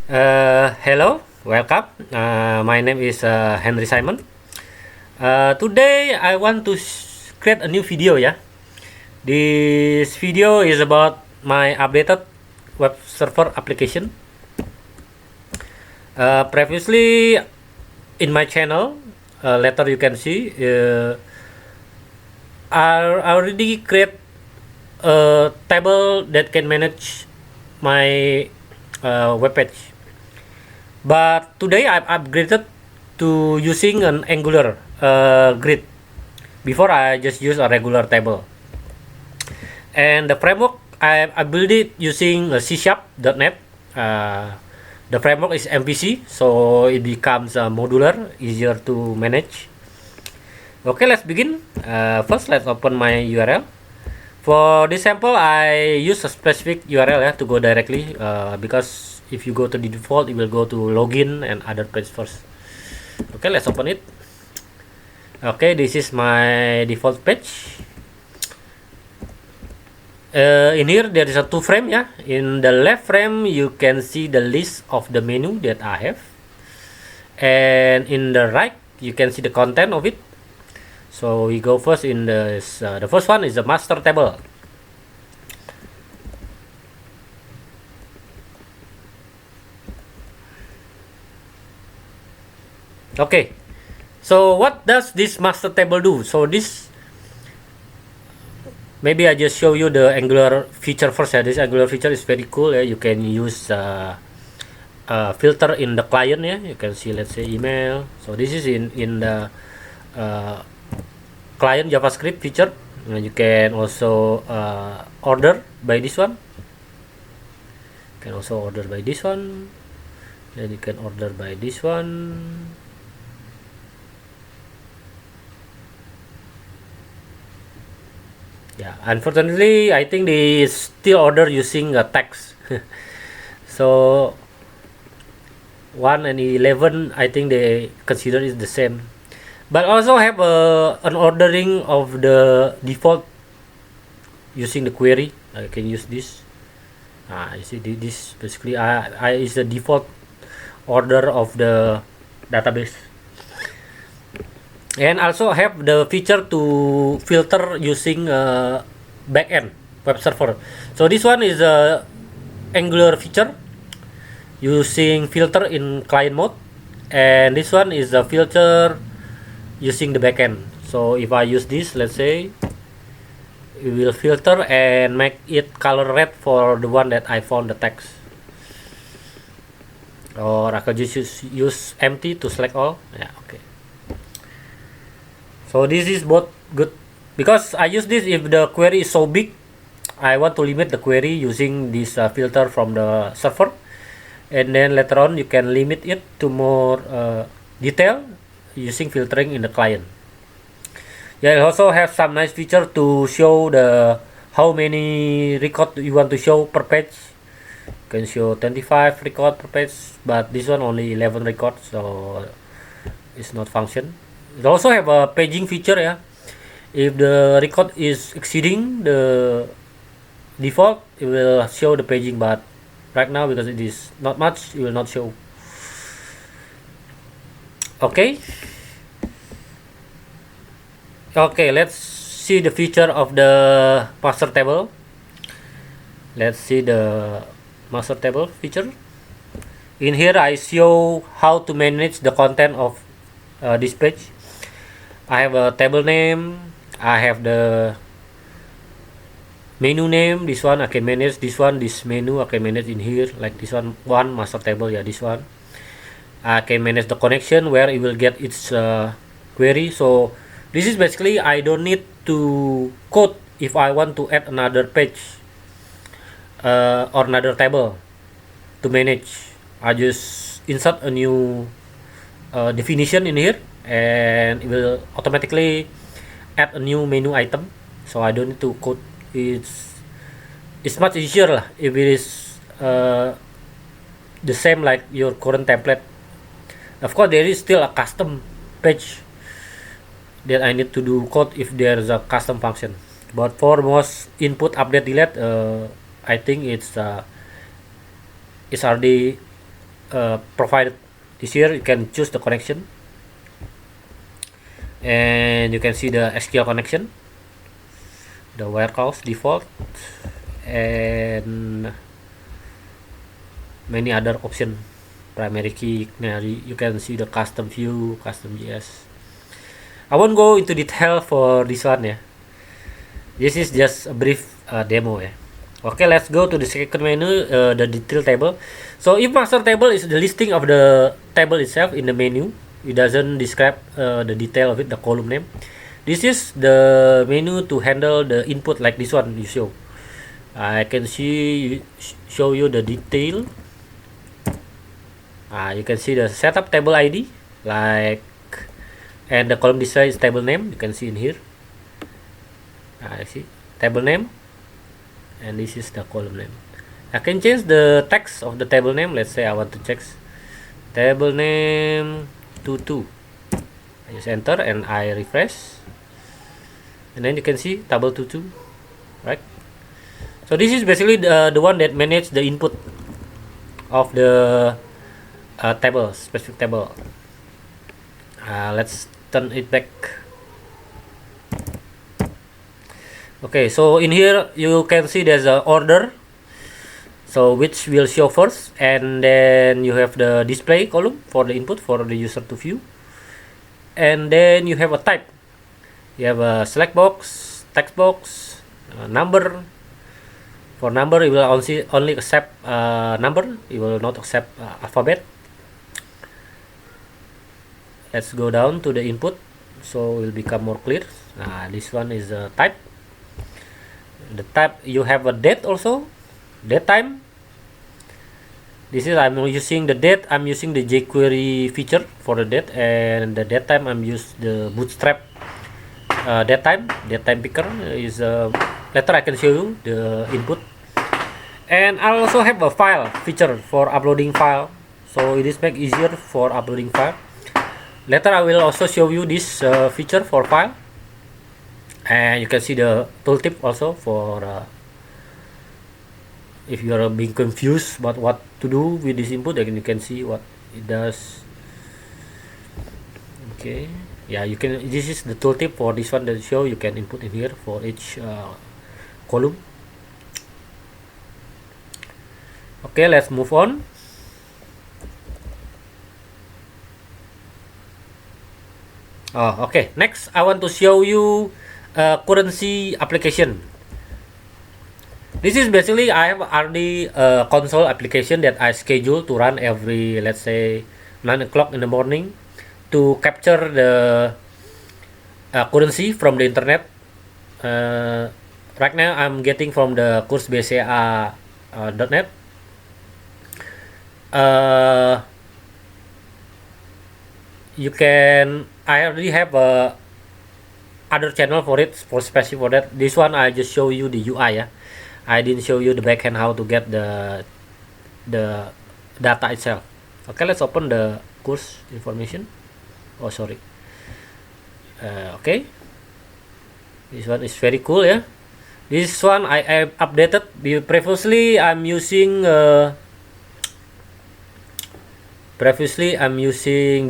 Hello, welcome. My name is Henry Simon. Today I want to create a new video. Yeah, this video is about my updated web server application. Previously, in my channel, later you can see, I already create a table that can manage my web page. But today I've upgraded to using an Angular grid. Before I just use a regular table. And the framework I built it using C#.NET. The framework is MVC, so it becomes modular, easier to manage. Okay, let's begin. First, let's open my URL. For this sample, I use a specific URL to go directly because if you go to the default, it will go to login and other page first. Okay, let's open it. Okay, this is my default page. In here there is a two frame. In the left frame you can see the list of the menu that I have, and in the right you can see the content of it. So we go first in the first one is the master table. Okay, so what does this master table do? So this, maybe I just show you the Angular feature first. This Angular feature is very cool. You can use filter in the client. You can see, let's say, email. So this is in the client JavaScript feature. You can also order by this one. You can also order by this one. Then you can order by this one. Yeah, unfortunately, I think they still order using a text. So 1 and 11, I think they consider it the same. But also have an ordering of the default using the query. I can use this. You see this basically I is the default order of the database. And also have the feature to filter using backend web server. So this one is a Angular feature using filter in client mode, and this one is a filter using the backend. So if I use this, let's say, it will filter and make it color red for the one that I found the text. Or I could just use empty to select all. Yeah, okay. So this is both good because I use this if the query is so big. I want to limit the query using this filter from the server, and then later on you can limit it to more detail using filtering in the client. It also have some nice feature to show the how many record you want to show per page. You can show 25 record per page, but this one only 11 records, so it's not function. It also have a paging feature. If the record is exceeding the default, it will show the paging, but right now because it is not much, it will not show. Okay, let's see the feature of the master table. Let's see the master table feature. In here I show how to manage the content of this page. I have a table name, I have the menu name. This one I can manage. This menu I can manage in here, like this one master table. This one I can manage the connection where it will get its query. So this is basically I don't need to code if I want to add another page or another table to manage. I just insert a new definition in here, and it will automatically add a new menu item, so I don't need to code. It's much easier if it is the same like your current template. Of course there is still a custom page that I need to do code if there is a custom function, but for most input update delete, I think it's already provided. This here you can choose the connection, and you can see the SQL connection, the warehouse default, and many other options. Primary key. Now you can see the custom view, custom JS. I won't go into detail for this one, yeah. This is just a brief demo, yeah. Okay, let's go to the second menu, the detail table. So if master table is the listing of the table itself in the menu, it doesn't describe the detail of it, the column name. This is the menu to handle the input like this one you show. I can show you the detail. You can see the setup table ID, like, and the column display is table name. You can see in here. I see table name, and this is the column name. I can change the text of the table name. Let's say I want to check table name 22. I just enter and I refresh, and then you can see table 22, right? So this is basically the one that manages the input of the table, specific table. Let's turn it back. Okay, so in here you can see there's a order, so which will show first, and then you have the display column for the input for the user to view, and then you have a type. You have a select box, text box, number. For number, it will only accept number. It will not accept alphabet. Let's go down to the input, so it will become more clear. This one is a type. The type, you have a date also, date time. This is, I'm using the date. I'm using the jQuery feature for the date, and the date time I'm use the Bootstrap date time picker is later I can show you the input. And I also have a file feature for uploading file, so it is make easier for uploading file. Later I will also show you this feature for file, and you can see the tooltip also for if you are being confused about what to do with this input, then you can see what it does. Okay, yeah, you can, this is the tooltip for this one that show you can input in here for each column. Okay, let's move on. Okay, next I want to show you currency application. This is basically, I have already a console application that I schedule to run every, let's say, 9 o'clock in the morning to capture the currency from the internet. Right now I'm getting from the coursebca.net. You can, I already have a other channel for it, for specific for that. This one I just show you the UI, yeah. I didn't show you the backend, how to get the data itself. Okay, let's open the course information. Oh, sorry. Okay, this one is very cool, yeah. This one I updated. Previously I'm using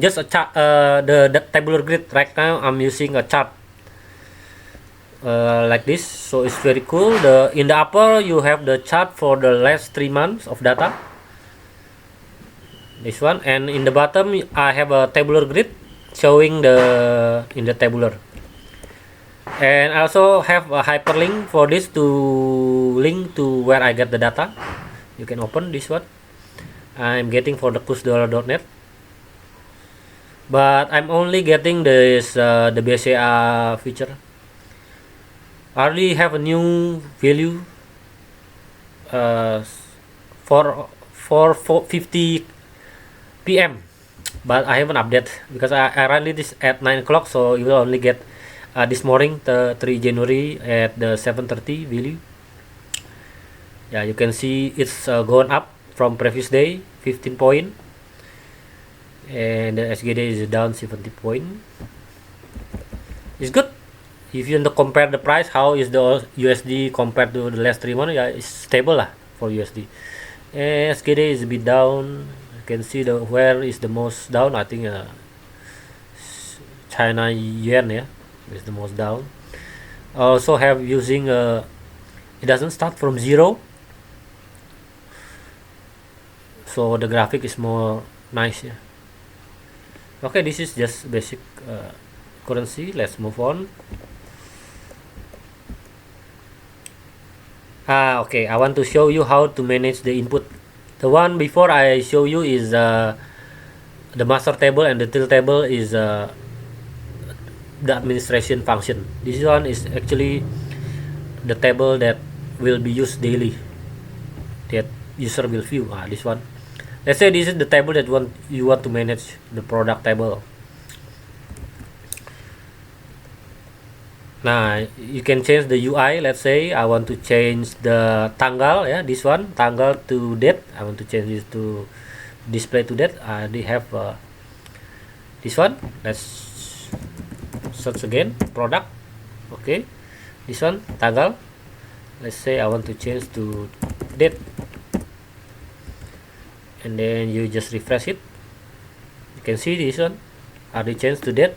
just a chart, the tabular grid. Right now I'm using a chart like this, so it's very cool. In the upper you have the chart for the last 3 months of data, this one, and in the bottom I have a tabular grid showing in the tabular, and I also have a hyperlink for this to link to where I get the data. You can open this one. I'm getting for the coursdollar.net, but I'm only getting this the BCA feature. I already have a new value for 4:50 p.m. but I haven't updated because I ran this at 9 o'clock, so you will only get this morning, the 3 January at the 7:30 value. Yeah, you can see it's going up from previous day 15 point, and the SGD is down 70 point. It's good. If you want to compare the price, how is the USD compared to the last 3 months? Yeah, it's stable lah for USD. SGD is a bit down You can see the where is the most down. I think China yen, yeah, is the most down. Also have using it doesn't start from zero, so the graphic is more nice, yeah. Okay, this is just basic currency. Let's move on. Okay, I want to show you how to manage the input. The one before I show you is the master table, and the till table is the administration function. This one is actually the table that will be used daily, that user will view. This one, let's say this is the table that you want to manage, the product table. Now you can change the UI. Let's say I want to change the tanggal, yeah, this one, tanggal to date. I want to change this to display to date. They have this one. Let's search again, product. Okay, this one, tanggal. Let's say I want to change to date, and then you just refresh it. You can see this one they changed to date.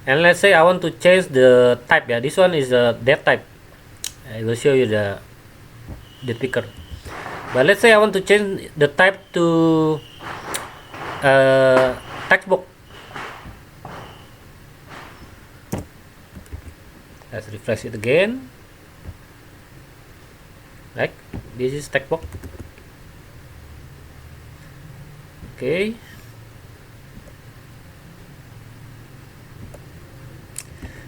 And let's say I want to change the type, yeah, this one is a date type. I will show you the picker. But let's say I want to change the type to textbook. Let's refresh it again. Like this is textbook. Okay.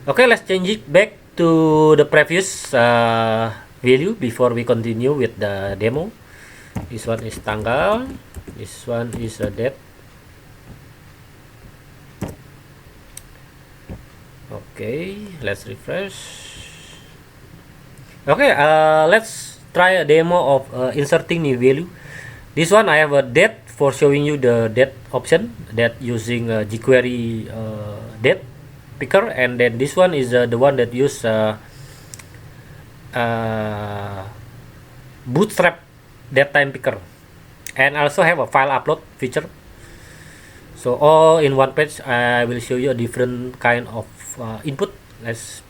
Okay, let's change it back to the previous value before we continue with the demo. This one is tanggal, this one is a date. Okay, let's refresh. Okay, let's try a demo of inserting new value. This one I have a date for showing you the date option that using jQuery date picker, and then this one is the one that use Bootstrap datetime picker, and also have a file upload feature. So all in one page, I will show you a different kind of input. Let's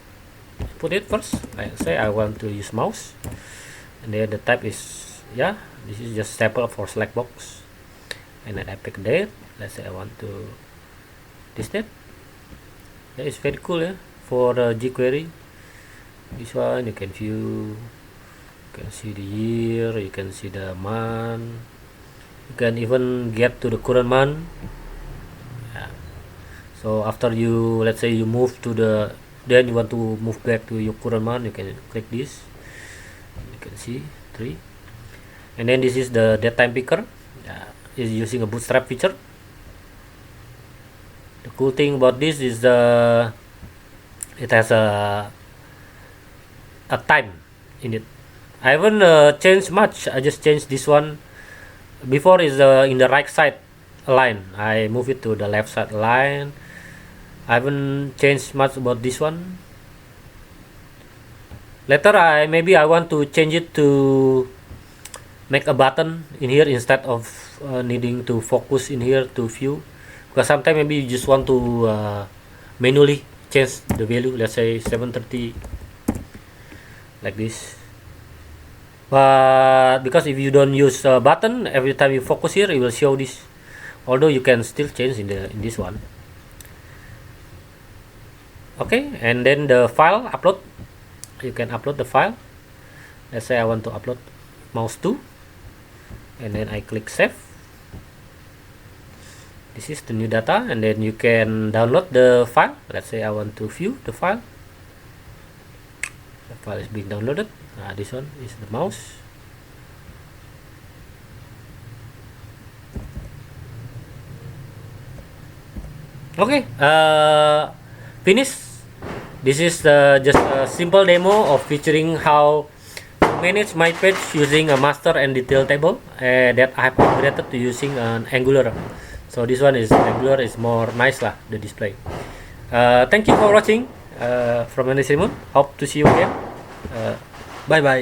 put it first. Let's say I want to use mouse, and then the type is, yeah, this is just sample for select box, and then I pick date. Let's say I want to this date. Yeah, it's very cool, yeah, for jQuery. This one you can view, you can see the year, you can see the month, you can even get to the current month. Yeah. So after you, let's say you move to the, then you want to move back to your current month, you can click this. You can see 3, and then this is the datetime picker. Is using a Bootstrap feature. The cool thing about this is it has a time in it. I haven't changed much. I just changed this one. Before is in the right side line. I move it to the left side line. I haven't changed much about this one. Later maybe I want to change it to make a button in here instead of needing to focus in here to view, because sometimes maybe you just want to manually change the value. Let's say 730, like this. But because if you don't use a button, every time you focus here, it will show this, although you can still change in this one. Okay, and then the file upload, you can upload the file. Let's say I want to upload mouse 2, and then I click save. This is the new data, and then you can download the file. Let's say I want to view the file. The file is being downloaded. This one is the mouse. Okay, finish. This is just a simple demo of featuring how to manage my page using a master and detail table that I have upgraded to using an Angular. So this one is Angular, is more nice lah, the display. Thank you for watching from Andy Simon. Hope to see you again. Bye bye.